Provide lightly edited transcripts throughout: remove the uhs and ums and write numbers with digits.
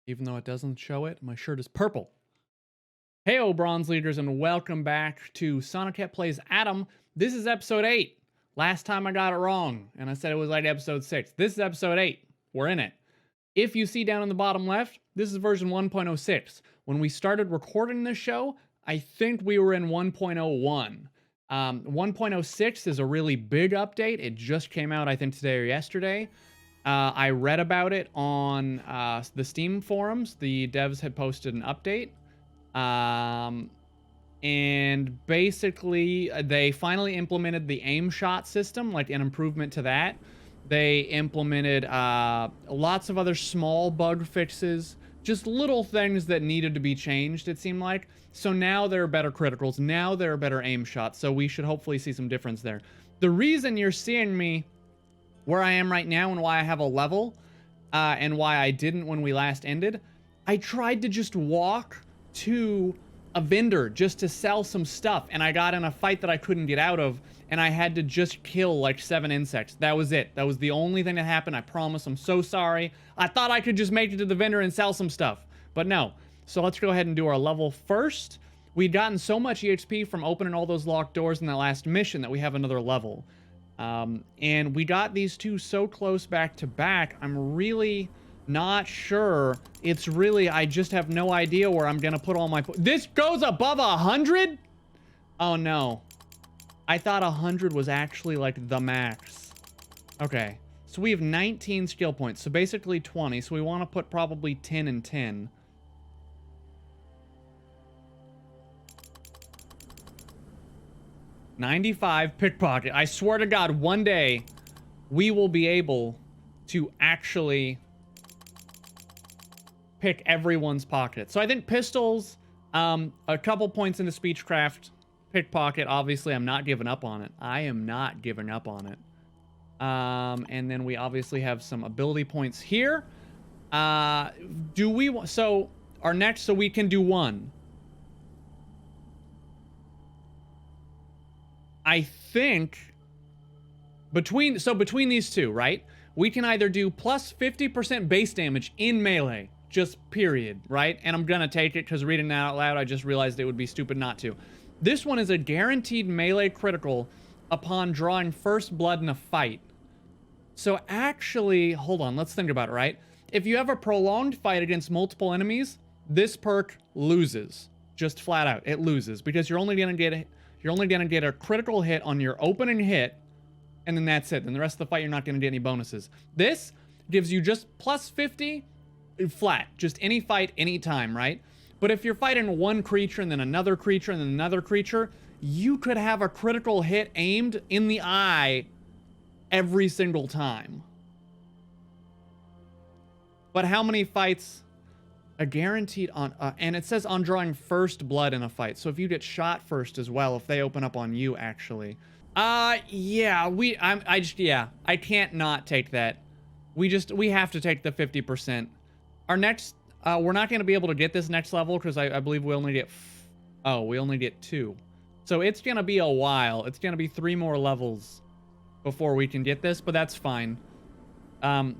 Even though it doesn't show it, my shirt is purple. Heyo, Bronze Leaders, and welcome back to Sonoket Plays Adam. This is episode 8. Last time I got it wrong, and I said it was like episode 6. This is episode 8. We're in it. If you see down in the bottom left, this is version 1.06. When we started recording this show, I think we were in 1.01. 1.06 is a really big update. It just came out, I think, today or yesterday. I read about it on the Steam forums. The devs had posted an update. And basically, they finally implemented the aim shot system, like an improvement to that. They implemented lots of other small bug fixes, just little things that needed to be changed, it seemed like. So now there are better criticals. Now there are better aim shots. So we should hopefully see some difference there. The reason you're seeing me where I am right now and why I have a level and why I didn't when we last ended, I tried to just walk to a vendor just to sell some stuff, and I got in a fight that I couldn't get out of, and I had to just kill like 7 insects. That was it. That was the only thing that happened. I promise. I'm so sorry. I thought I could just make it to the vendor and sell some stuff, but no. So let's go ahead and do our level first. We'd gotten so much EXP from opening all those locked doors in that last mission that we have another level. And we got these two so close back to back, I'm really not sure. It's really, I just have no idea where I'm gonna put all my... This goes above 100? Oh no. I thought 100 was actually like the max. Okay, so we have 19 skill points, so basically 20, so we want to put probably 10 and 10. $95 pickpocket. I swear to God, one day we will be able to actually pick everyone's pocket. So I think pistols, a couple points into speechcraft, pickpocket. Obviously, I'm not giving up on it. I am not giving up on it. And then we obviously have some ability points here. Do we want... So our next... So we can do one. I think between these two, right? We can either do plus 50% base damage in melee, just period, right? And I'm gonna take it because reading that out loud, I just realized it would be stupid not to. This one is a guaranteed melee critical upon drawing first blood in a fight. So actually, hold on, let's think about it, right? If you have a prolonged fight against multiple enemies, this perk loses, just flat out. It loses because you're only gonna get a critical hit on your opening hit, and then that's it. Then the rest of the fight, you're not going to get any bonuses. This gives you just plus 50 flat, just any fight, any time, right? But if you're fighting one creature and then another creature and then another creature, you could have a critical hit aimed in the eye every single time. But how many fights... A guaranteed on, and it says on drawing first blood in a fight. So if you get shot first as well, if they open up on you, actually. Yeah, I can't not take that. We have to take the 50%. Our next, we're not going to be able to get this next level because I believe we only get, we only get 2. So it's going to be a while. It's going to be 3 more levels before we can get this, but that's fine.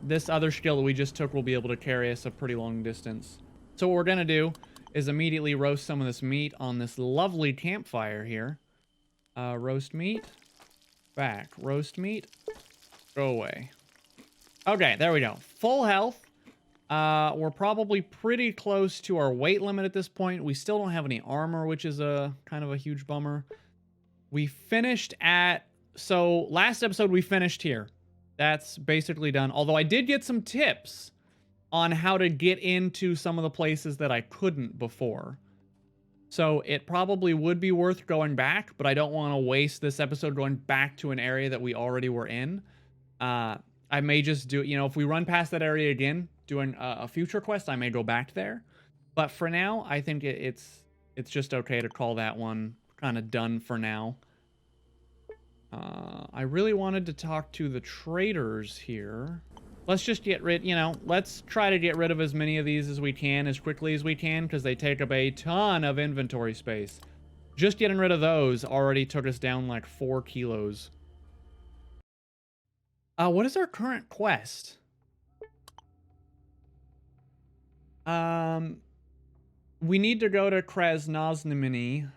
This other skill that we just took will be able to carry us a pretty long distance. So what we're going to do is immediately roast some of this meat on this lovely campfire here. Roast meat. Back. Roast meat. Go away. Okay, there we go. Full health. We're probably pretty close to our weight limit at this point. We still don't have any armor, which is a kind of a huge bummer. We finished at... So last episode we finished here. That's basically done. Although I did get some tips on how to get into some of the places that I couldn't before. So it probably would be worth going back, but I don't want to waste this episode going back to an area that we already were in. I may just do, if we run past that area again, doing a future quest, I may go back there. But for now, I think it's just okay to call that one kind of done for now. I really wanted to talk to the traders here. Let's just get rid, let's try to get rid of as many of these as we can, as quickly as we can, because they take up a ton of inventory space. Just getting rid of those already took us down like 4 kilos. What is our current quest? We need to go to Krasnoznameni.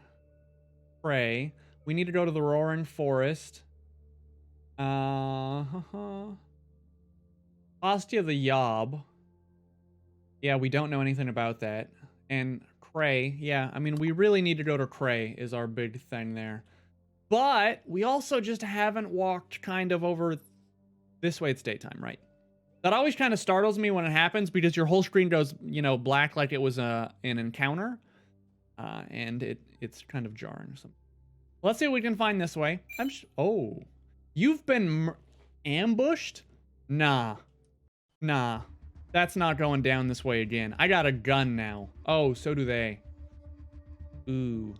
Pray. We need to go to the Roaring Forest. Ostia the Yob. Yeah, we don't know anything about that. And Cray. Yeah, I mean, we really need to go to Cray is our big thing there. But we also just haven't walked kind of over this way. It's daytime, right? That always kind of startles me when it happens because your whole screen goes, you know, black like it was an encounter. And it's kind of jarring. So let's see what we can find this way. Oh, you've been ambushed? Nah. That's not going down this way again. I got a gun now. Oh, so do they. Ooh.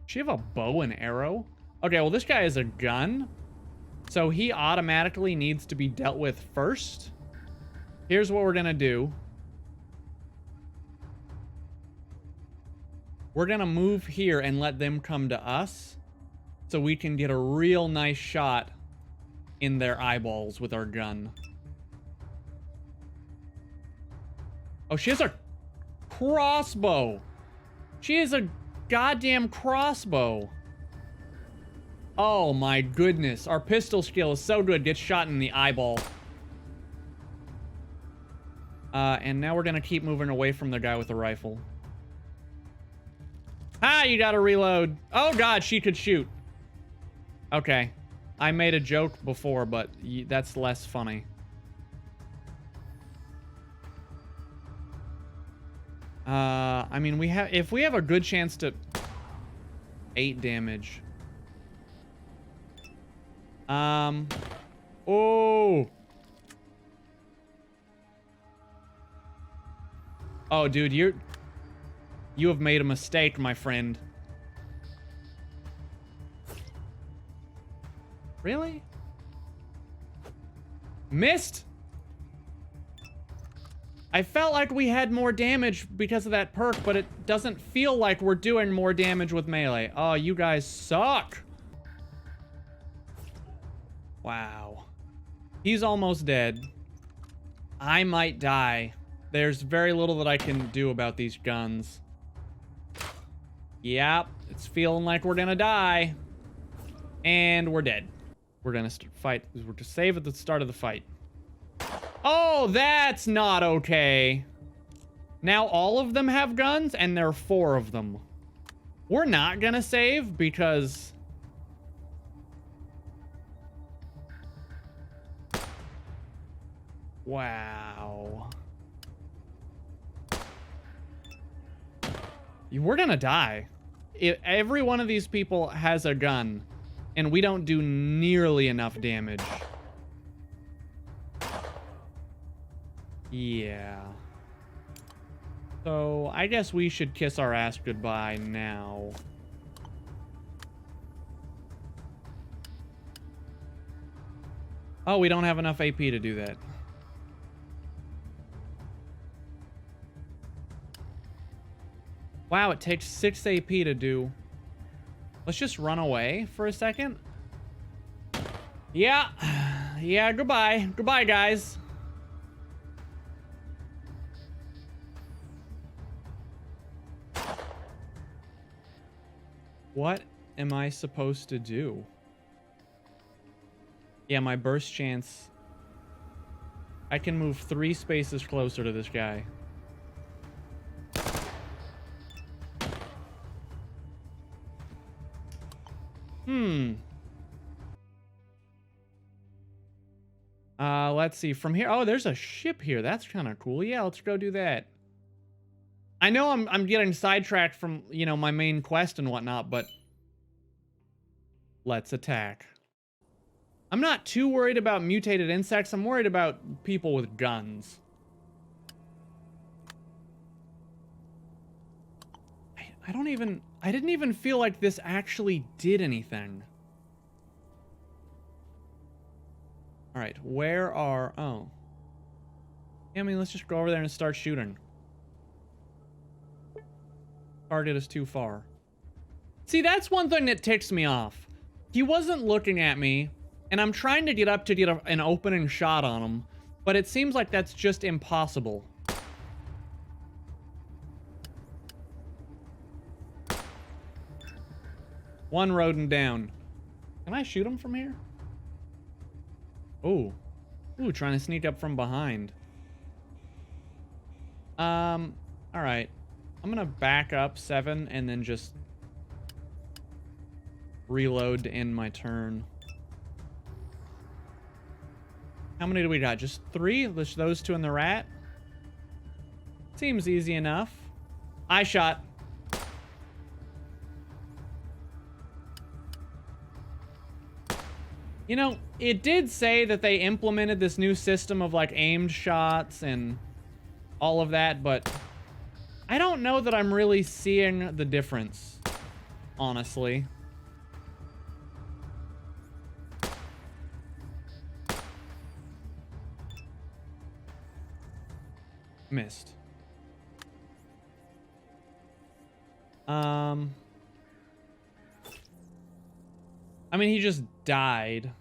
Does she have a bow and arrow? Okay, well, this guy has a gun. So he automatically needs to be dealt with first. Here's what we're gonna do. We're gonna move here and let them come to us so we can get a real nice shot in their eyeballs with our gun. Oh, she has a crossbow. She has a goddamn crossbow. Oh my goodness. Our pistol skill is so good. Gets shot in the eyeball. And now we're gonna keep moving away from the guy with the rifle. Ah, you gotta reload. Oh god, she could shoot. Okay. I made a joke before, but that's less funny. I mean, if we have a good chance to 8 damage. Oh. Oh, dude, you have made a mistake, my friend. Really? Missed? I felt like we had more damage because of that perk, but it doesn't feel like we're doing more damage with melee. Oh, you guys suck. Wow. He's almost dead. I might die. There's very little that I can do about these guns. Yep, it's feeling like we're gonna die. And we're dead. We're gonna fight. We're to save at the start of the fight. Oh, that's not okay. Now all of them have guns, and there are 4 of them. We're not gonna save because... Wow. We're gonna die. Every one of these people has a gun, and we don't do nearly enough damage. Yeah. So, I guess we should kiss our ass goodbye now. Oh, we don't have enough AP to do that. Wow, it takes 6 AP to do. Let's just run away for a second. Yeah. Yeah, goodbye. Goodbye, guys. What am I supposed to do? Yeah, my burst chance. I can move 3 spaces closer to this guy. Let's see. From here. Oh, there's a ship here. That's kind of cool. Yeah, let's go do that. I know I'm getting sidetracked from, you know, my main quest and whatnot, but let's attack. I'm not too worried about mutated insects. I'm worried about people with guns. I didn't even feel like this actually did anything. All right, where are... Oh. Yeah, I mean, let's just go over there and start shooting. Target is too far. See, that's one thing that ticks me off. He wasn't looking at me, and I'm trying to get up to get an opening shot on him, but it seems like that's just impossible. One rodent down. Can I shoot him from here? Ooh. Ooh, trying to sneak up from behind. Alright. I'm gonna back up 7 and then just reload to end my turn. How many do we got? Just 3? Those 2 and the rat? Seems easy enough. I shot. You know, it did say that they implemented this new system of like aimed shots and all of that, but I don't know that I'm really seeing the difference, honestly. Missed. I mean, he just died.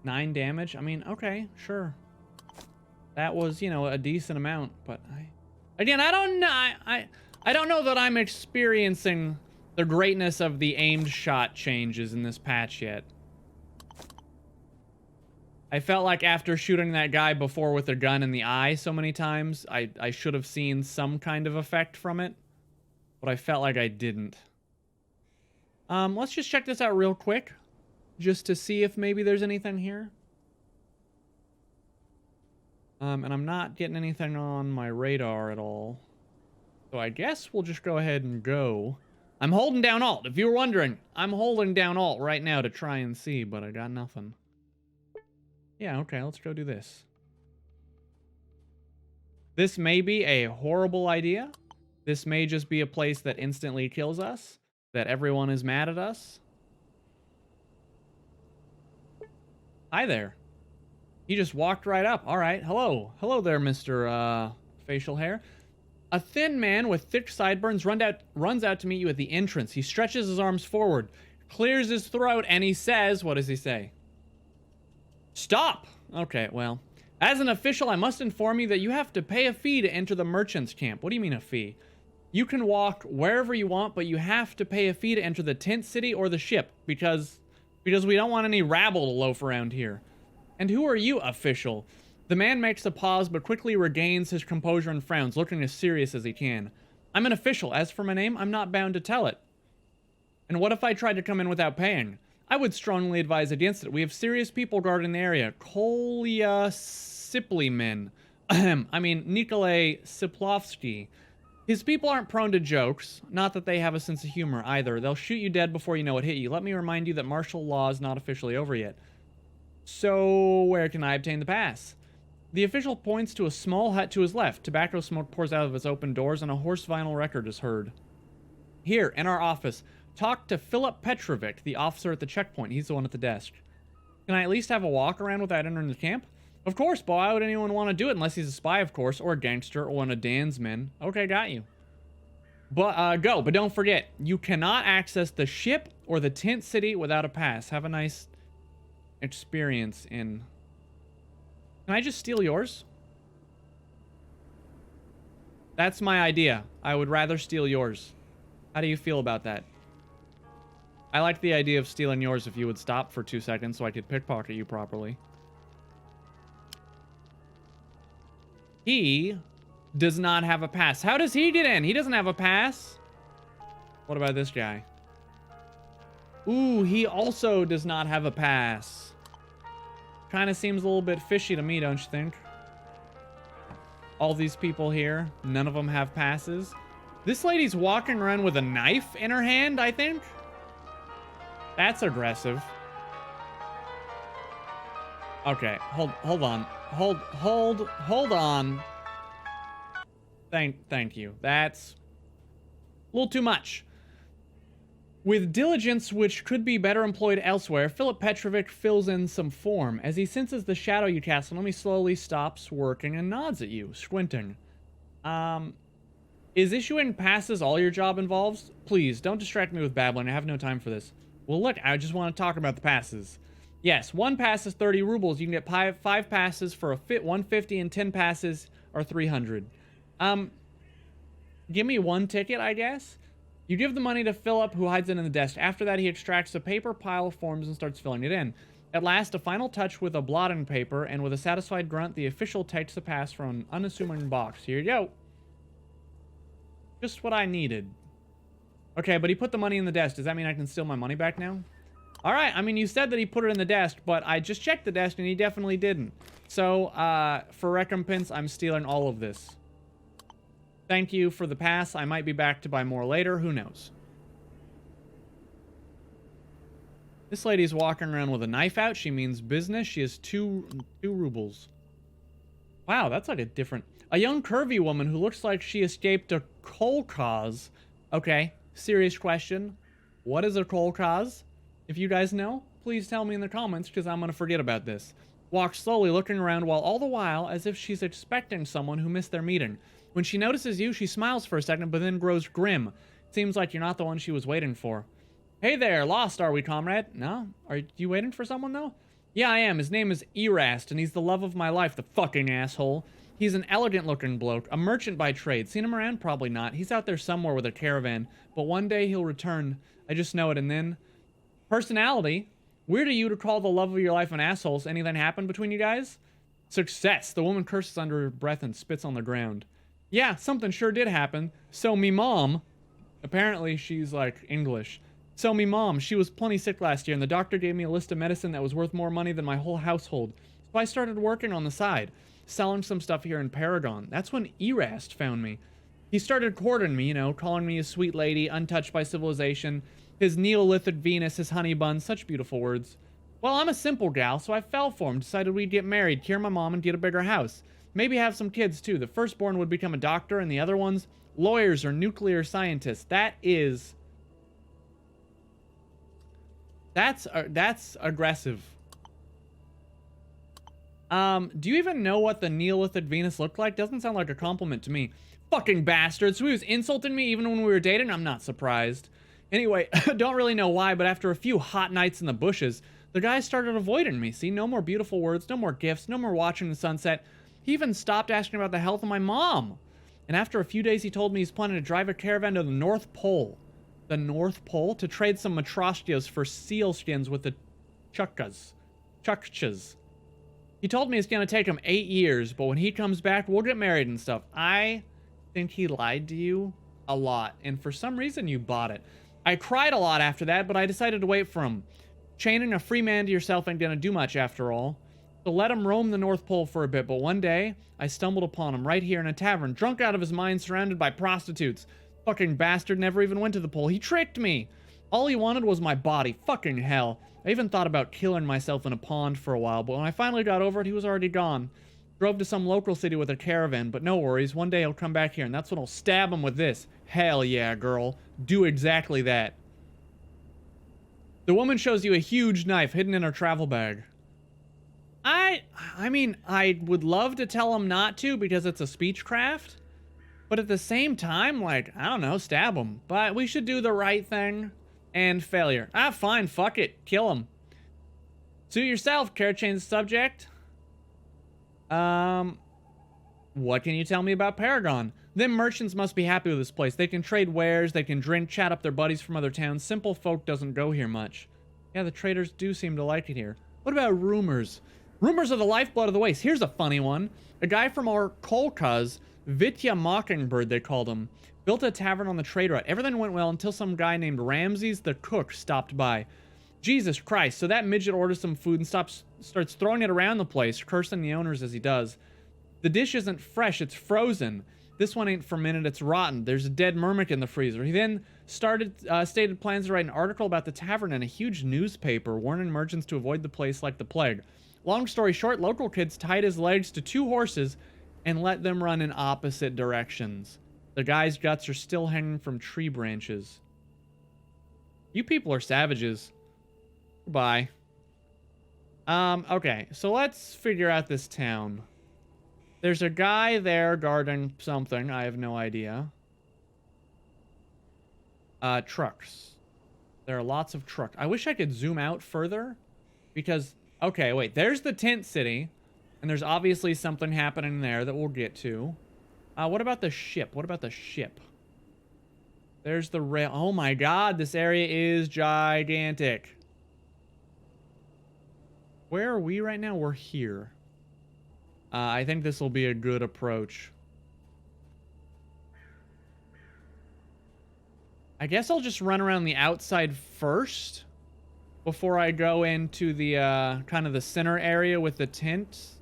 9 damage? I mean, okay, sure. That was, you know, a decent amount, but again, I don't know. I don't know that I'm experiencing the greatness of the aimed shot changes in this patch yet. I felt like after shooting that guy before with a gun in the eye so many times, I should have seen some kind of effect from it, but I felt like I didn't. Let's just check this out real quick, just to see if maybe there's anything here. And I'm not getting anything on my radar at all. So I guess we'll just go ahead and go. I'm holding down Alt. If you were wondering, I'm holding down Alt right now to try and see, but I got nothing. Yeah, okay, let's go do this. This may be a horrible idea. This may just be a place that instantly kills us, that everyone is mad at us. Hi there. He just walked right up. All right, hello. Hello there, Mr. Facial Hair. A thin man with thick sideburns runs out to meet you at the entrance. He stretches his arms forward, clears his throat, and he says, what does he say? Stop! Okay, well, as an official, I must inform you that you have to pay a fee to enter the merchant's camp. What do you mean a fee? You can walk wherever you want, but you have to pay a fee to enter the tent city or the ship, because we don't want any rabble to loaf around here. And who are you, official? The man makes a pause, but quickly regains his composure and frowns, looking as serious as he can. I'm an official. As for my name, I'm not bound to tell it. And what if I tried to come in without paying? I would strongly advise against it. We have serious people guarding the area. Kolya Siplimen. I mean, Nikolay Siplovsky. His people aren't prone to jokes. Not that they have a sense of humor, either. They'll shoot you dead before you know it hit you. Let me remind you that martial law is not officially over yet. So, where can I obtain the pass? The official points to a small hut to his left. Tobacco smoke pours out of its open doors, and a hoarse vinyl record is heard. Here, in our office, talk to Philip Petrovic, the officer at the checkpoint. He's the one at the desk. Can I at least have a walk around without entering the camp? Of course, but why would anyone want to do it unless he's a spy, of course, or a gangster, or one of Dan's men? Okay, got you. But, go. But don't forget, you cannot access the ship or the tent city without a pass. Have a nice experience in... Can I just steal yours? That's my idea. I would rather steal yours. How do you feel about that? I like the idea of stealing yours if you would stop for 2 seconds so I could pickpocket you properly. He does not have a pass. How does he get in? He doesn't have a pass. What about this guy? Ooh, he also does not have a pass. Kind of seems a little bit fishy to me, don't you think? All these people here, none of them have passes. This lady's walking around with a knife in her hand, I think. That's aggressive. Okay, hold on. Hold on. Thank you. That's a little too much. With diligence which could be better employed elsewhere, Philip Petrovic fills in some form. As he senses the shadow you cast on him, he slowly stops working and nods at you, squinting. Is issuing passes all your job involves? Please, don't distract me with babbling. I have no time for this. Well, look, I just want to talk about the passes. Yes, 1 pass is 30 rubles. You can get 5 passes for 150 and 10 passes are 300. Give me 1 ticket, I guess. You give the money to Philip, who hides it in the desk. After that, he extracts a paper pile of forms and starts filling it in. At last, a final touch with a blotting paper, and with a satisfied grunt, the official takes the pass from an unassuming box. Here you go. Just what I needed. Okay, but he put the money in the desk. Does that mean I can steal my money back now? All right, I mean, you said that he put it in the desk, but I just checked the desk, and he definitely didn't. So, for recompense, I'm stealing all of this. Thank you for the pass. I might be back to buy more later. Who knows? This lady's walking around with a knife out. She means business. She has two rubles. Wow, that's like a different... A young curvy woman who looks like she escaped a kolkhoz. Okay, serious question. What is a kolkhoz? If you guys know, please tell me in the comments, because I'm going to forget about this. Walks slowly, looking around, while all the while as if she's expecting someone who missed their meeting. When she notices you, she smiles for a second, but then grows grim. Seems like you're not the one she was waiting for. Hey there, lost are we, comrade? No? Are you waiting for someone, though? Yeah, I am. His name is Erast, and he's the love of my life, the fucking asshole. He's an elegant-looking bloke, a merchant by trade. Seen him around? Probably not. He's out there somewhere with a caravan, but one day he'll return. I just know it, and then... Personality. Weird of you to call the love of your life an asshole. Anything happen between you guys? Success. The woman curses under her breath and spits on the ground. Yeah, something sure did happen. So me mom... Apparently she's, like, English. So me mom, she was plenty sick last year, and the doctor gave me a list of medicine that was worth more money than my whole household. So I started working on the side, selling some stuff here in Paragon. That's when Erast found me. He started courting me, you know, calling me a sweet lady, untouched by civilization, his Neolithic Venus, his honey bun, such beautiful words. Well, I'm a simple gal, so I fell for him, decided we'd get married, cure my mom, and get a bigger house. Maybe have some kids, too. The firstborn would become a doctor, and the other ones, lawyers or nuclear scientists. That's aggressive. Do you even know what the Neolithic Venus looked like? Doesn't sound like a compliment to me. Fucking bastard. So he was insulting me even when we were dating? I'm not surprised. Anyway, don't really know why, but after a few hot nights in the bushes, the guy started avoiding me. See, no more beautiful words, no more gifts, no more watching the sunset. He even stopped asking about the health of my mom. And after a few days, he told me he's planning to drive a caravan to the North Pole. The North Pole? To trade some matryoshkas for seal skins with the Chukchas. He told me it's going to take him 8 years, but when he comes back, we'll get married and stuff. I think he lied to you a lot, and for some reason you bought it. I cried a lot after that, but I decided to wait for him. Chaining a free man to yourself ain't going to do much after all. So let him roam the North Pole for a bit, but one day, I stumbled upon him right here in a tavern, drunk out of his mind, surrounded by prostitutes. Fucking bastard never even went to the pole. He tricked me. All he wanted was my body. Fucking hell. I even thought about killing myself in a pond for a while, but when I finally got over it, he was already gone. Drove to some local city with a caravan, but no worries. One day he'll come back here, and that's when I'll stab him with this. Hell yeah, girl. Do exactly that. The woman shows you a huge knife hidden in her travel bag. I mean, I would love to tell him not to because it's a speechcraft. But at the same time, like, I don't know, stab him. But we should do the right thing. And failure. Ah, fine, fuck it. Kill him. Suit yourself, care change the subject. What can you tell me about Paragon? Them merchants must be happy with this place. They can trade wares, they can drink, chat up their buddies from other towns. Simple folk doesn't go here much. Yeah, the traders do seem to like it here. What about rumors? Rumors are the lifeblood of the Waste. Here's a funny one. A guy from our Kolkhoz, Vitya Mockingbird they called him, built a tavern on the trade route. Everything went well until some guy named Ramses the cook stopped by. Jesus Christ, so that midget orders some food and starts throwing it around the place, cursing the owners as he does. The dish isn't fresh, it's frozen. This one ain't fermented, it's rotten. There's a dead mermaid in the freezer. He then stated plans to write an article about the tavern in a huge newspaper, warning merchants to avoid the place like the plague. Long story short, local kids tied his legs to 2 horses and let them run in opposite directions. The guy's guts are still hanging from tree branches. You people are savages. Goodbye. Okay, so let's figure out this town. There's a guy there guarding something. I have no idea. Trucks. There are lots of trucks. I wish I could zoom out further. Because, okay, wait. There's the tent city. And there's obviously something happening there that we'll get to. What about the ship? What about the ship? There's the rail. Oh my god, this area is gigantic. Where are we right now? We're here. I think this will be a good approach. I guess I'll just run around the outside first before I go into the kind of the center area with the tent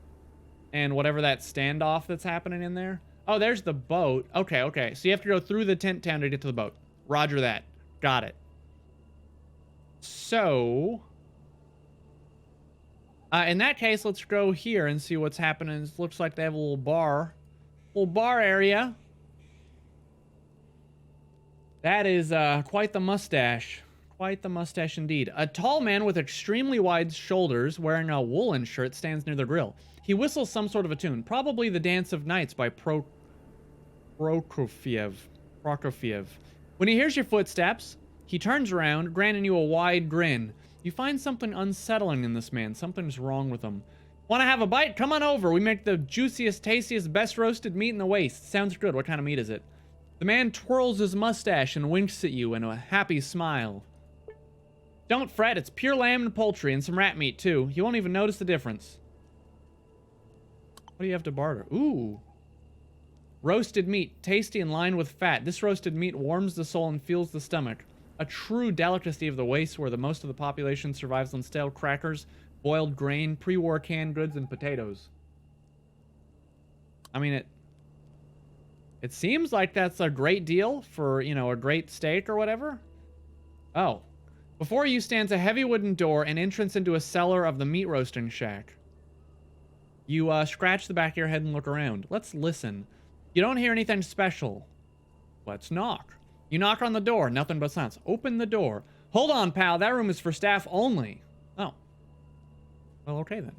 and whatever that standoff that's happening in there. Oh, there's the boat. Okay, okay. So you have to go through the tent town to get to the boat. Roger that. Got it. So, in that case, let's go here and see what's happening. It looks like they have a little bar area. That is quite the mustache. Quite the mustache indeed. A tall man with extremely wide shoulders wearing a woolen shirt stands near the grill. He whistles some sort of a tune, probably the Dance of Nights by Prokofiev. When he hears your footsteps, he turns around, granting you a wide grin. You find something unsettling in this man. Something's wrong with him. Want to have a bite? Come on over. We make the juiciest, tastiest, best roasted meat in the Waste. Sounds good. What kind of meat is it? The man twirls his mustache and winks at you in a happy smile. Don't fret. It's pure lamb and poultry and some rat meat, too. You won't even notice the difference. What do you have to barter? Ooh. Roasted meat, tasty and lined with fat. This roasted meat warms the soul and fuels the stomach. A true delicacy of the Waste where the most of the population survives on stale crackers, boiled grain, pre-war canned goods, and potatoes. I mean, it seems like that's a great deal for, you know, a great steak or whatever. Oh. Before you stands a heavy wooden door and entrance into a cellar of the meat roasting shack. You scratch the back of your head and look around. Let's listen. You don't hear anything special. Let's knock. You knock on the door. Nothing but silence. Open the door. Hold on, pal. That room is for staff only. Oh. Well, okay then.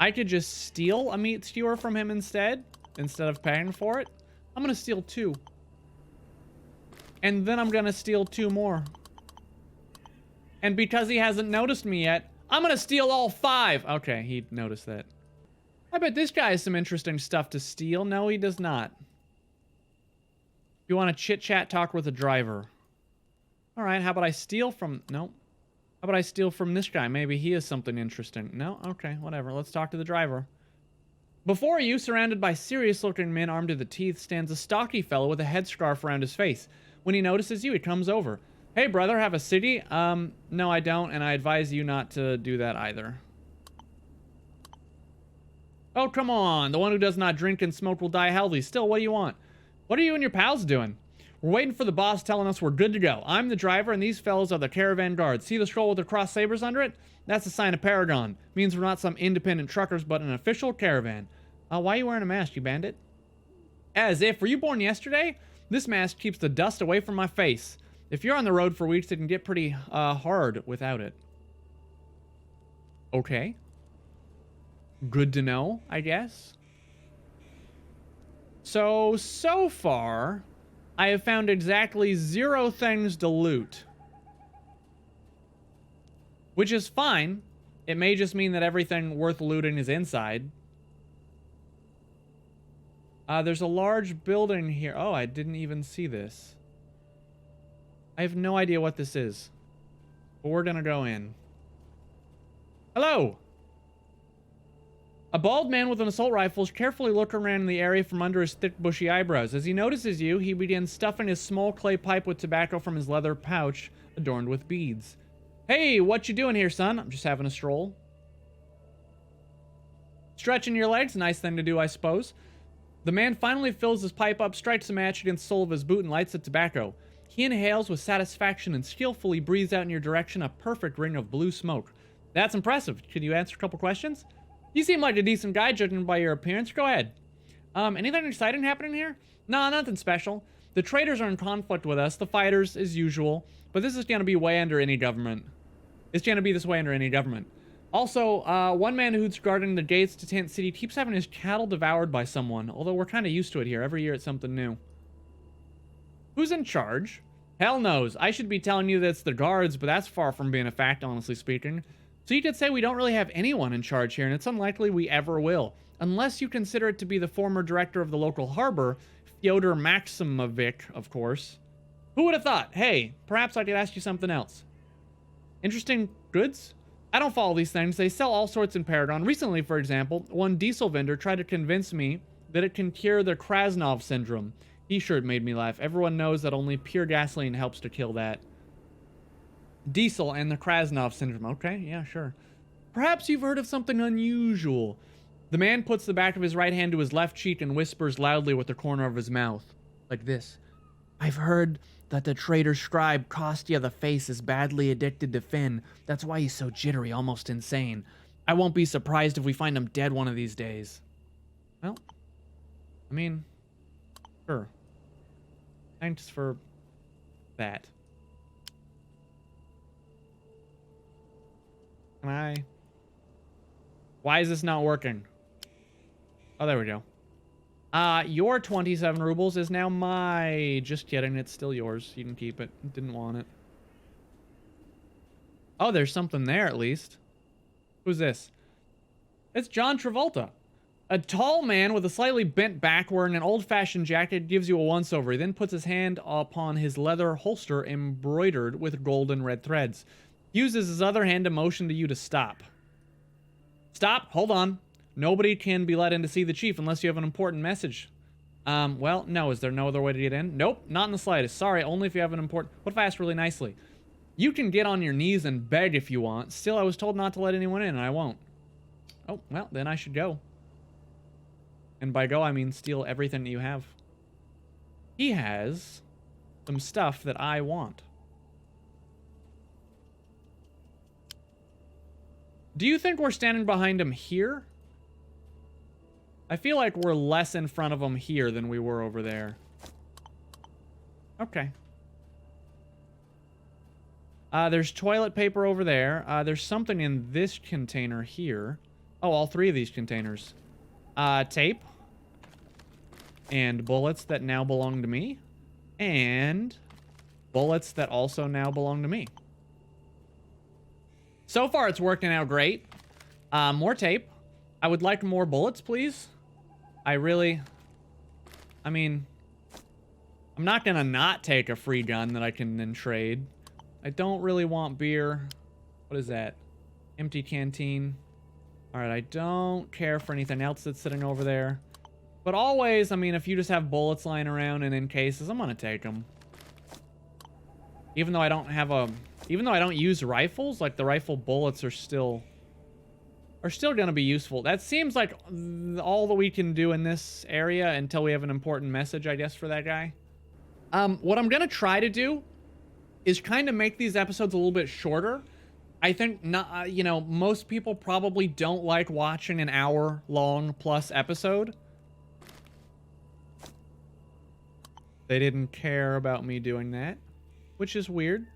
I could just steal a meat skewer from him instead of paying for it. I'm going to steal 2. And then I'm going to steal 2 more. And because he hasn't noticed me yet, I'm going to steal all 5. Okay, he noticed that. I bet this guy has some interesting stuff to steal. No, he does not. You want to chit-chat, talk with a driver. All right, how about I steal from... No. How about I steal from this guy? Maybe he has something interesting. No? Okay, whatever. Let's talk to the driver. Before you, surrounded by serious-looking men armed to the teeth, stands a stocky fellow with a headscarf around his face. When he notices you, he comes over. Hey, brother, have a city? No, I don't, and I advise you not to do that either. Oh, come on. The one who does not drink and smoke will die healthy. Still, what do you want? What are you and your pals doing? We're waiting for the boss telling us we're good to go. I'm the driver, and these fellows are the caravan guards. See the scroll with the cross sabers under it? That's a sign of Paragon. Means we're not some independent truckers, but an official caravan. Why are you wearing a mask, you bandit? As if. Were you born yesterday? This mask keeps the dust away from my face. If you're on the road for weeks, it can get pretty hard without it. Okay. Good to know, I guess. So far, I have found exactly 0 things to loot. Which is fine. It may just mean that everything worth looting is inside. There's a large building here. Oh, I didn't even see this. I have no idea what this is. But we're gonna go in. Hello! A bald man with an assault rifle is carefully looking around in the area from under his thick, bushy eyebrows. As he notices you, he begins stuffing his small clay pipe with tobacco from his leather pouch, adorned with beads. Hey, what you doing here, son? I'm just having a stroll. Stretching your legs? Nice thing to do, I suppose. The man finally fills his pipe up, strikes a match against the sole of his boot, and lights the tobacco. He inhales with satisfaction and skillfully breathes out in your direction a perfect ring of blue smoke. That's impressive. Could you answer a couple questions? You seem like a decent guy, judging by your appearance. Go ahead. Anything exciting happening here? No, nothing special. The traitors are in conflict with us, the fighters, as usual, but this is going to be way under any government. It's going to be this way under any government. Also, one man who's guarding the gates to Tent City keeps having his cattle devoured by someone, although we're kind of used to it here. Every year it's something new. Who's in charge? Hell knows. I should be telling you that it's the guards, but that's far from being a fact, honestly speaking. So you could say we don't really have anyone in charge here, and it's unlikely we ever will. Unless you consider it to be the former director of the local harbor, Fyodor Maximovic, of course. Who would have thought? Hey, perhaps I could ask you something else. Interesting goods? I don't follow these things. They sell all sorts in Paragon. Recently, for example, one diesel vendor tried to convince me that it can cure the Krasnov syndrome. He sure made me laugh. Everyone knows that only pure gasoline helps to kill that. Diesel and the Krasnov syndrome. Okay, yeah, sure. Perhaps you've heard of something unusual. The man puts the back of his right hand to his left cheek and whispers loudly with the corner of his mouth. Like this. I've heard that the traitor scribe Kostya the Face is badly addicted to Finn. That's why he's so jittery, almost insane. I won't be surprised if we find him dead one of these days. Well, I mean, sure. Thanks for that. Can I? Why is this not working? Oh, there we go. Your 27 rubles is now my... Just kidding, it's still yours. You can keep it. Didn't want it. Oh, there's something there at least. Who's this? It's John Travolta. A tall man with a slightly bent back wearing an old-fashioned jacket gives you a once-over. He then puts his hand upon his leather holster embroidered with gold and red threads. He uses his other hand to motion to you to stop. Stop. Hold on. Nobody can be let in to see the chief unless you have an important message. Well, no. Is there no other way to get in? Nope. Not in the slightest. Sorry, only if you have an important... What if I ask really nicely? You can get on your knees and beg if you want. Still, I was told not to let anyone in, and I won't. Oh, well, then I should go. And by go, I mean steal everything that you have. He has some stuff that I want. Do you think we're standing behind him here? I feel like we're less in front of him here than we were over there. Okay. There's toilet paper over there. There's something in this container here. Oh, all three of these containers. Tape. And bullets that now belong to me. And bullets that also now belong to me. So far, it's working out great. More tape. I would like more bullets, please. I mean, I'm not gonna not take a free gun that I can then trade. I don't really want beer. What is that? Empty canteen. All right, I don't care for anything else that's sitting over there. But always, I mean, if you just have bullets lying around and in cases, I'm gonna take them. Even though I don't have a... Even though I don't use rifles, like the rifle bullets are still gonna be useful. That seems like all that we can do in this area until we have an important message, I guess, for that guy. What I'm gonna try to do is kind of make these episodes a little bit shorter. I think, not, you know, most people probably don't like watching an hour-long plus episode. They didn't care about me doing that, which is weird.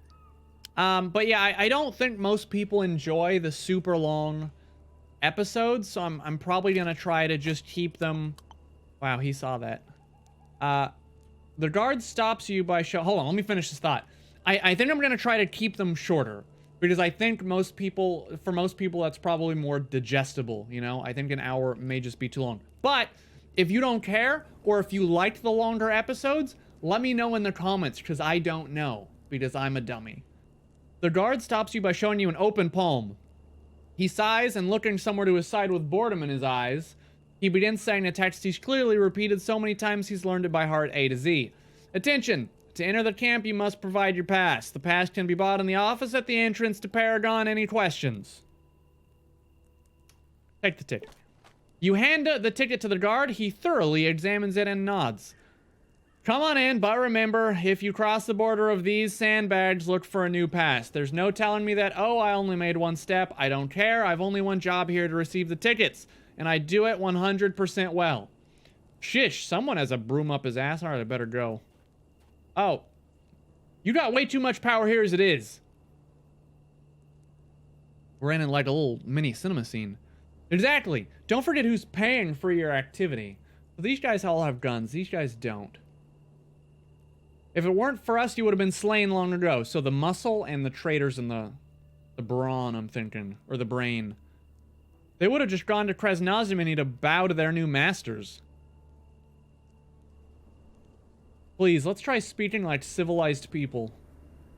But yeah, I don't think most people enjoy the super long episodes, so I'm probably gonna try to just keep them... Wow, he saw that. The guard stops you by hold on, let me finish this thought. I think I'm gonna try to keep them shorter, because I think for most people, that's probably more digestible, you know? I think an hour may just be too long. But, if you don't care, or if you liked the longer episodes, let me know in the comments, because I don't know, because I'm a dummy. The guard stops you by showing you an open palm. He sighs, and looking somewhere to his side with boredom in his eyes, he begins saying a text he's clearly repeated so many times he's learned it by heart A to Z. Attention! To enter the camp, you must provide your pass. The pass can be bought in the office at the entrance to Paragon. Any questions? Take the ticket. You hand the ticket to the guard. He thoroughly examines it and nods. Come on in, but remember, if you cross the border of these sandbags, look for a new pass. There's no telling me that, oh, I only made one step. I don't care. I've only one job here to receive the tickets, and I do it 100% well. Shish, someone has a broom up his ass. All right, I better go. Oh, you got way too much power here as it is. We're in like a little mini cinema scene. Exactly. Don't forget who's paying for your activity. So these guys all have guns. These guys don't. If it weren't for us, you would have been slain long ago. So the muscle and the traitors and the brawn, I'm thinking. Or the brain. They would have just gone to Krasnozemany to bow to their new masters. Please, let's try speaking like civilized people.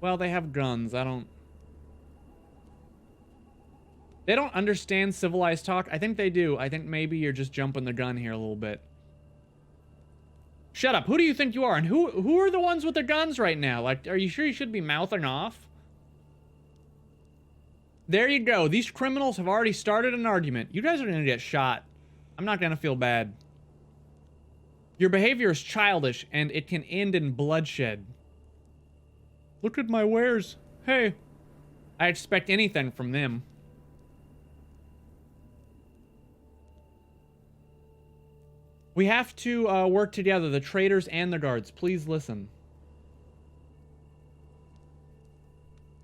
Well, they have guns. They don't understand civilized talk. I think they do. I think maybe you're just jumping the gun here a little bit. Shut up. Who do you think you are? And who are the ones with the guns right now? Like, are you sure you should be mouthing off? There you go. These criminals have already started an argument. You guys are going to get shot. I'm not going to feel bad. Your behavior is childish, and it can end in bloodshed. Look at my wares. Hey. I expect anything from them. We have to work together, the traitors and the guards. Please listen.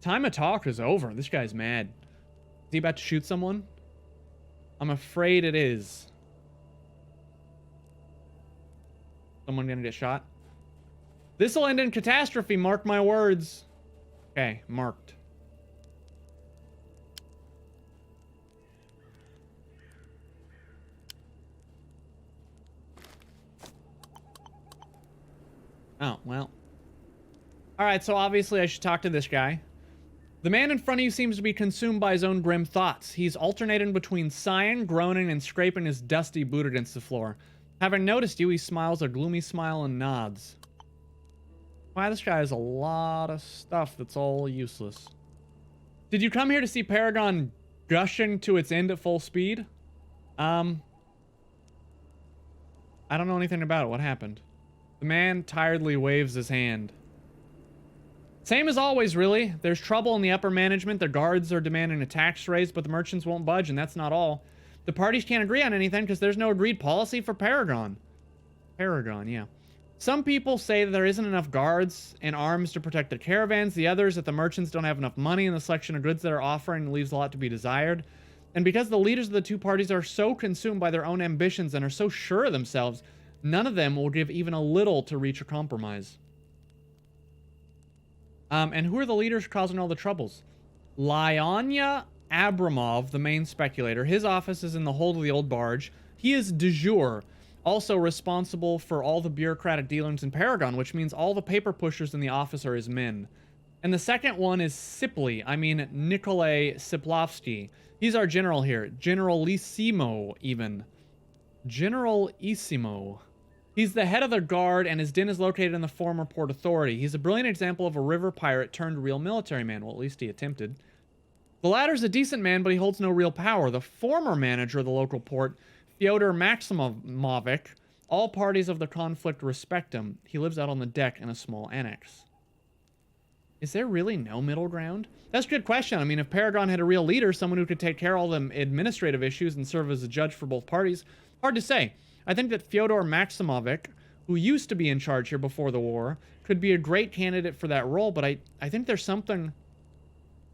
Time of talk is over. This guy's mad. Is he about to shoot someone? I'm afraid it is. Someone gonna get shot? This'll end in catastrophe, mark my words. Okay, marked. Oh, well. Alright, so obviously I should talk to this guy. The man in front of you seems to be consumed by his own grim thoughts. He's alternating between sighing, groaning, and scraping his dusty boot against the floor. Having noticed you, he smiles a gloomy smile and nods. Wow, this guy has a lot of stuff that's all useless. Did you come here to see Paragon gushing to its end at full speed? I don't know anything about it. What happened? The man tiredly waves his hand. Same as always, really. There's trouble in the upper management. The guards are demanding a tax raise, but the merchants won't budge, and that's not all. The parties can't agree on anything because there's no agreed policy for Paragon. Paragon, yeah. Some people say that there isn't enough guards and arms to protect the caravans. The others that the merchants don't have enough money, and the selection of goods that are offering leaves a lot to be desired. And because the leaders of the two parties are so consumed by their own ambitions and are so sure of themselves, none of them will give even a little to reach a compromise. And who are the leaders causing all the troubles? Lyonya Abramov, the main speculator. His office is in the hold of the old barge. He is de jure, also responsible for all the bureaucratic dealings in Paragon, which means all the paper pushers in the office are his men. And the second one is Nikolay Siplovsky. He's our general here. Generalissimo, even. Generalissimo. He's the head of the guard, and his den is located in the former Port Authority. He's a brilliant example of a river pirate turned real military man. Well, at least he attempted. The latter's a decent man, but he holds no real power. The former manager of the local port, Fyodor Maximovic, all parties of the conflict respect him. He lives out on the deck in a small annex. Is there really no middle ground? That's a good question. I mean, if Paragon had a real leader, someone who could take care of all the administrative issues and serve as a judge for both parties, hard to say. I think that Fyodor Maximovic, who used to be in charge here before the war, could be a great candidate for that role, but I think there's something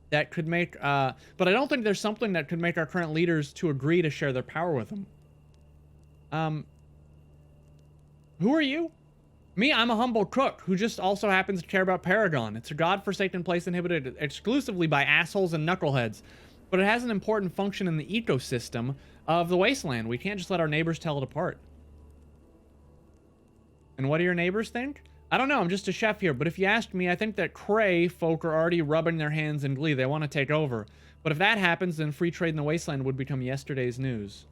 that could make, but I don't think there's something that could make our current leaders to agree to share their power with him. Who are you? Me, I'm a humble cook who just also happens to care about Paragon. It's a godforsaken place inhabited exclusively by assholes and knuckleheads, but it has an important function in the ecosystem of the Wasteland. We can't just let our neighbors tell it apart. And what do your neighbors think? I don't know, I'm just a chef here, but if you ask me, I think that Cray folk are already rubbing their hands in glee. They want to take over. But if that happens, then free trade in the Wasteland would become yesterday's news.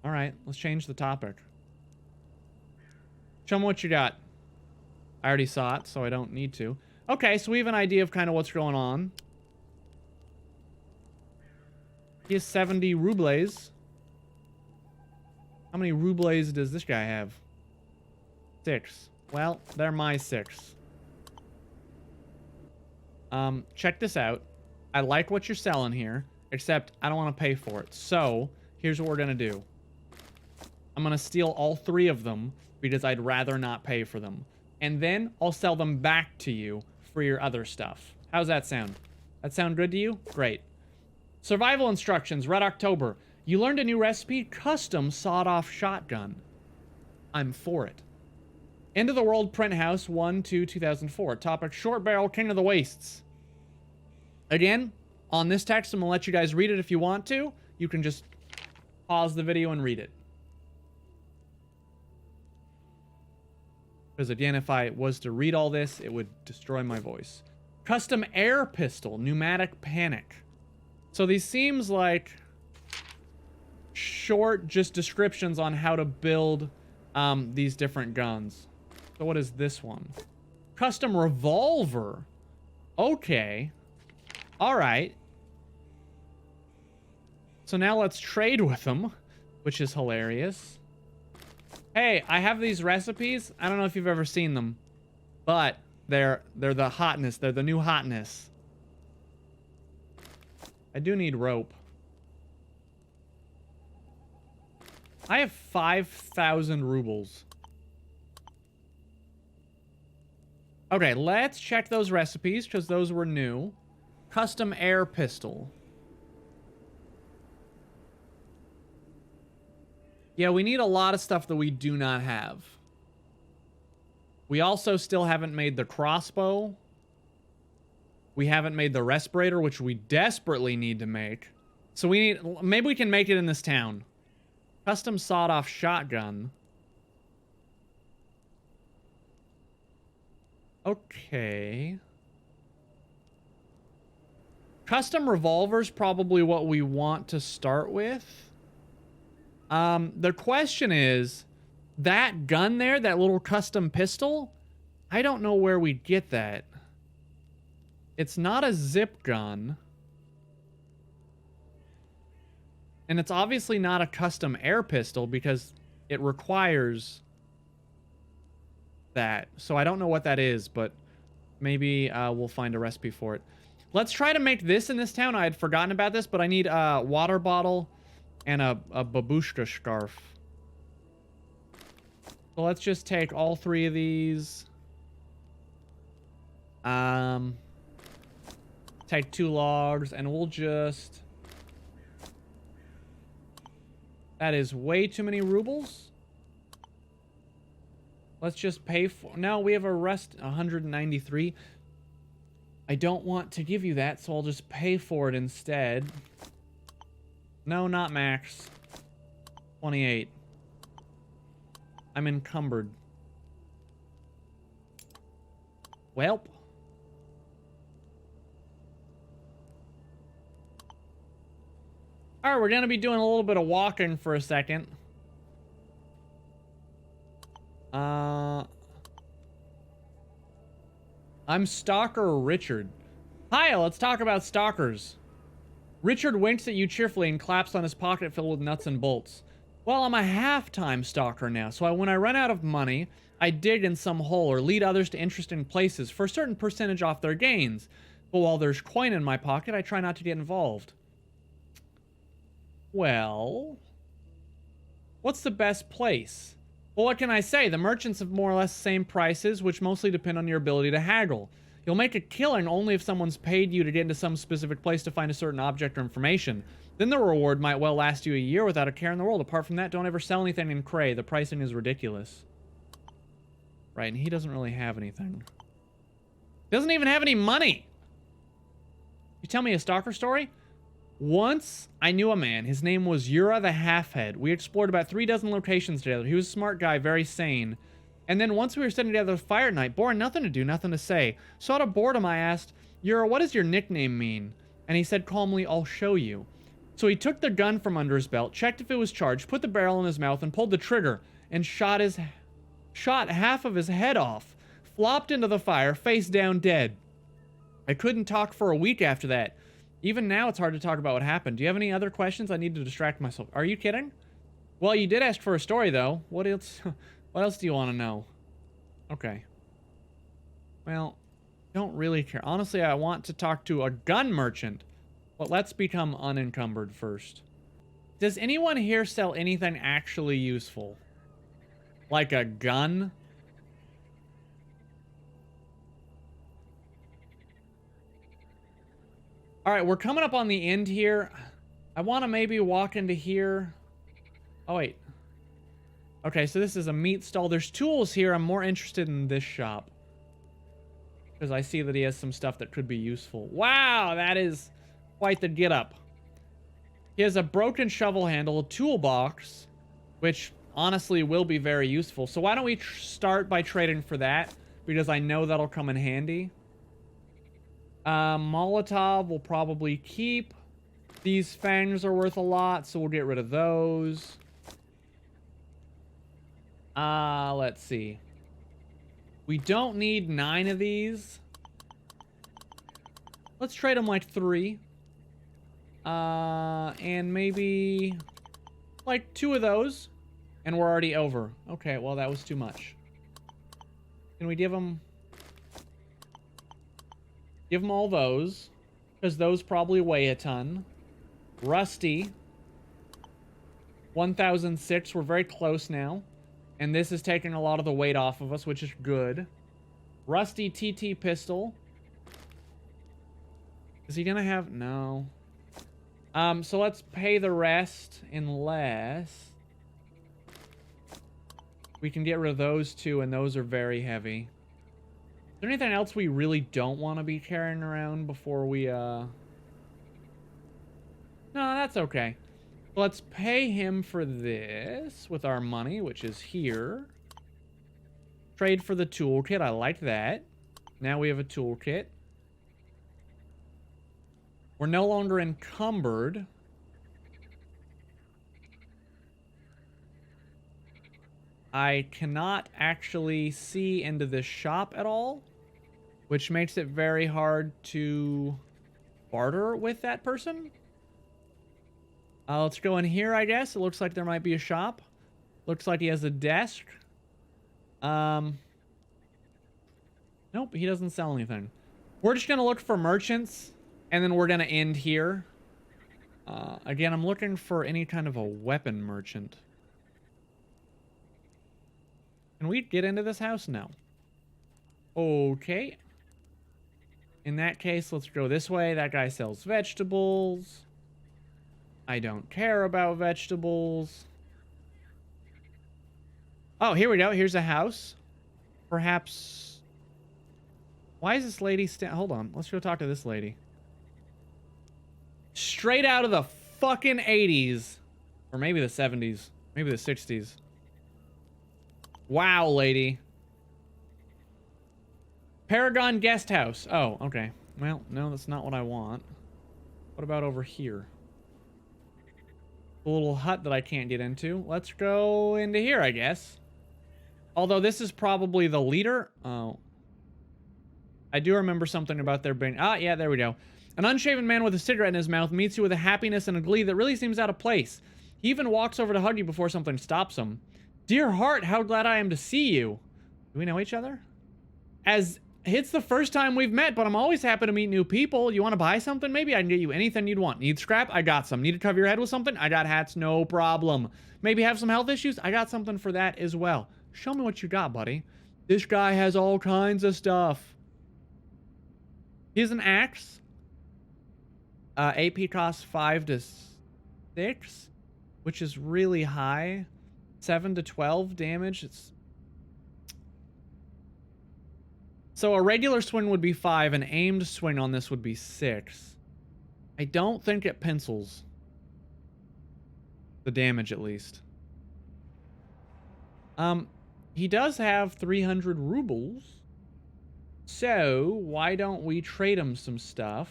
Alright, let's change the topic. Show me what you got. I already saw it, so I don't need to. Okay, so we have an idea of kind of what's going on. He has 70 rubles. How many rubles does this guy have? 6. Well, they're my 6. Check this out. I like what you're selling here, except I don't want to pay for it. So, here's what we're going to do. I'm going to steal all 3 of them because I'd rather not pay for them. And then I'll sell them back to you for your other stuff. How's that sound? That sound good to you? Great. Survival instructions, Red October. You learned a new recipe, custom sawed-off shotgun. I'm for it. End of the World Print House 1/2/2004. Topic, Short Barrel King of the Wastes. Again, on this text, I'm going to let you guys read it if you want to. You can just pause the video and read it. Because again, if I was to read all this, it would destroy my voice. Custom air pistol, pneumatic panic. So these seems like short just descriptions on how to build these different guns. So what is this one? Custom revolver. Okay. All right. So now let's trade with them, which is hilarious. Hey, I have these recipes. I don't know if you've ever seen them, but they're the hotness. They're the new hotness. I do need rope. I have 5,000 rubles. Okay, let's check those recipes because those were new. Custom air pistol. Yeah, we need a lot of stuff that we do not have. We also still haven't made the crossbow. We haven't made the respirator, which we desperately need to make. So we need... Maybe we can make it in this town. Custom sawed-off shotgun. Okay. Custom revolver's probably what we want to start with. The question is, that gun there, that little custom pistol, I don't know where we'd get that. It's not a zip gun. And it's obviously not a custom air pistol because it requires that. So I don't know what that is, but maybe we'll find a recipe for it. Let's try to make this in this town. I had forgotten about this, but I need a water bottle and a babushka scarf. So let's just take all 3 of these. Take 2 logs, and we'll just... That is way too many rubles. Let's just pay for... No, we have a rest 193. I don't want to give you that, so I'll just pay for it instead. No, not max. 28. I'm encumbered. Welp. Alright, we're gonna be doing a little bit of walking for a second. I'm Stalker Richard. Hi, let's talk about stalkers. Richard winks at you cheerfully and claps on his pocket filled with nuts and bolts. Well, I'm a half-time stalker now, so when I run out of money, I dig in some hole or lead others to interesting places for a certain percentage off their gains. But while there's coin in my pocket, I try not to get involved. Well, what's the best place? Well, what can I say? The merchants have more or less the same prices, which mostly depend on your ability to haggle. You'll make a killing only if someone's paid you to get into some specific place to find a certain object or information. Then the reward might well last you a year without a care in the world. Apart from that, don't ever sell anything in Cray. The pricing is ridiculous. Right, and he doesn't really have anything. Doesn't even have any money! You tell me a stalker story? Once, I knew a man. His name was Yura the Half-Head. We explored about 3 dozen locations together. He was a smart guy, very sane. And then once we were sitting together with fire at night, boring, nothing to do, nothing to say. So out of boredom, I asked, Yura, what does your nickname mean? And he said calmly, I'll show you. So he took the gun from under his belt, checked if it was charged, put the barrel in his mouth, and pulled the trigger, and shot half of his head off, flopped into the fire, face down dead. I couldn't talk for a week after that. Even now, it's hard to talk about what happened. Do you have any other questions? I need to distract myself. Are you kidding? Well, you did ask for a story, though. What else? What else do you want to know? Okay. Well, don't really care. Honestly, I want to talk to a gun merchant. But let's become unencumbered first. Does anyone here sell anything actually useful? Like a gun? Alright, we're coming up on the end here. I want to maybe walk into here. Oh, wait. Okay, so this is a meat stall. There's tools here. I'm more interested in this shop. Because I see that he has some stuff that could be useful. Wow, that is quite the get-up. He has a broken shovel handle, a toolbox, which honestly will be very useful. So why don't we start by trading for that? Because I know that'll come in handy. Molotov will probably keep. These fangs are worth a lot, so we'll get rid of those. Let's see. We don't need 9 of these. Let's trade them like 3. And maybe like 2 of those. And we're already over. Okay, well, that was too much. Can we give them all those? Because those probably weigh a ton. Rusty. 1006. We're very close now. And this is taking a lot of the weight off of us, which is good. Rusty TT pistol. Is he gonna have... No. So let's pay the rest unless... we can get rid of those 2, and those are very heavy. Is there anything else we really don't want to be carrying around before we, No, that's okay. Let's pay him for this with our money, which is here. Trade for the toolkit. I like that. Now we have a toolkit. We're no longer encumbered. I cannot actually see into this shop at all, which makes it very hard to barter with that person. Let's go in here, I guess. It looks like there might be a shop. Looks like he has a desk. Nope, he doesn't sell anything. We're just going to look for merchants, and then we're going to end here. Again, I'm looking for any kind of a weapon merchant. Can we get into this house? No. Okay. In that case, let's go this way. That guy sells vegetables. I don't care about vegetables. Oh, here we go. Here's a house. Perhaps... Why is this lady hold on. Let's go talk to this lady. Straight out of the fucking 80s. Or maybe the 70s. Maybe the 60s. Wow, lady. Paragon Guest House. Oh, okay. Well, no, that's not what I want. What about over here? A little hut that I can't get into. Let's go into here, I guess. Although this is probably the leader. Oh. I do remember something about there being... Ah, yeah, there we go. An unshaven man with a cigarette in his mouth meets you with a happiness and a glee that really seems out of place. He even walks over to hug you before something stops him. Dear heart, how glad I am to see you. Do we know each other? As it's the first time we've met, but I'm always happy to meet new people. You want to buy something? Maybe I can get you anything you'd want. Need scrap? I got some. Need to cover your head with something? I got hats, no problem. Maybe have some health issues? I got something for that as well. Show me what you got, buddy. This guy has all kinds of stuff. Here's an axe. AP costs 5 to 6, which is really high. 7 to 12 damage. It's... So a regular swing would be 5. An aimed swing on this would be 6. I don't think it pencils. The damage, at least. He does have 300 rubles. So, why don't we trade him some stuff?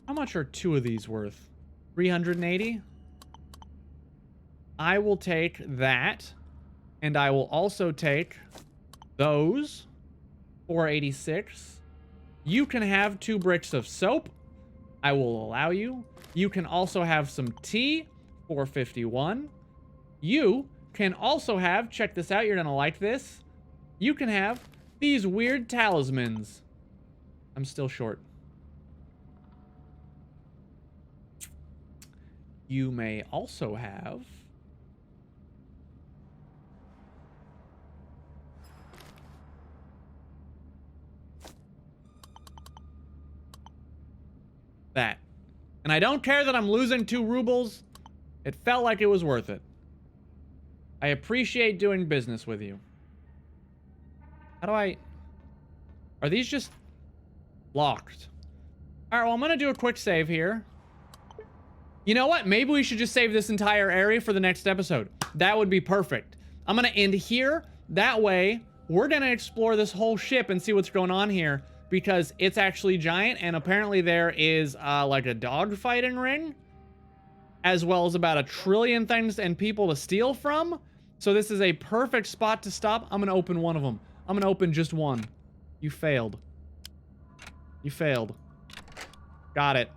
How much are 2 of these worth? 380? I will take that. And I will also take those. 486. You can have 2 bricks of soap. I will allow you. You can also have some tea. 451. You can also have, check this out, you're gonna like this. You can have these weird talismans. I'm still short. You may also have that. And I don't care that I'm losing 2 rubles. It felt like it was worth it. I appreciate doing business with you. How do I... Are these just locked? Alright, well, I'm gonna do a quick save here. You know what? Maybe we should just save this entire area for the next episode. That would be perfect. I'm gonna end here. That way, we're gonna explore this whole ship and see what's going on here, because it's actually giant, and apparently there is like a dog fighting ring, as well as about 1 trillion things and people to steal from. So this is a perfect spot to stop. I'm gonna open one of them. I'm gonna open just one. You failed. You failed. Got it.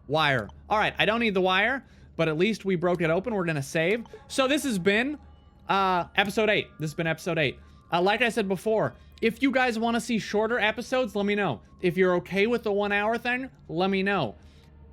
Wire. All right, I don't need the wire, but at least we broke it open. We're gonna save. So this has been episode 8. This has been episode 8. Like I said before, if you guys want to see shorter episodes, let me know. If you're okay with the 1 hour thing, let me know.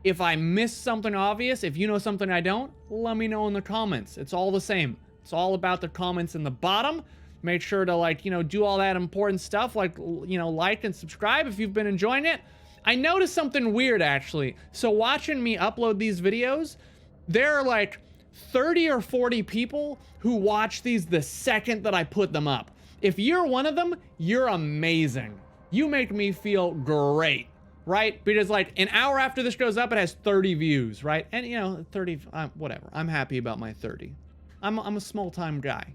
If I missed something obvious, if you know something I don't, let me know in the comments. It's all the same. It's all about the comments in the bottom. Make sure to, like, you know, do all that important stuff, like, you know, like and subscribe if you've been enjoying it. I noticed something weird, actually. So watching me upload these videos, there are like 30 or 40 people who watch these the second that I put them up. If you're one of them, you're amazing. You make me feel great, right? Because like an hour after this goes up, it has 30 views, right? And you know, 30, whatever. I'm happy about my 30. I'm a small-time guy.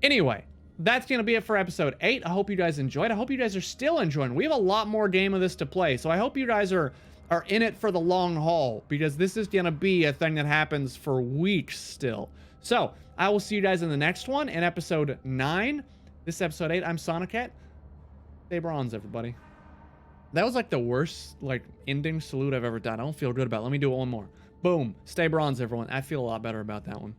Anyway, that's going to be it for episode 8. I hope you guys enjoyed. I hope you guys are still enjoying. We have a lot more game of this to play, so I hope you guys are in it for the long haul, because this is going to be a thing that happens for weeks still. So I will see you guys in the next one, in episode 9. This is episode 8. I'm Sonoket. Stay bronze, everybody. That was like the worst like ending salute I've ever done. I don't feel good about it. Let me do it one more. Boom. Stay bronze, everyone. I feel a lot better about that one.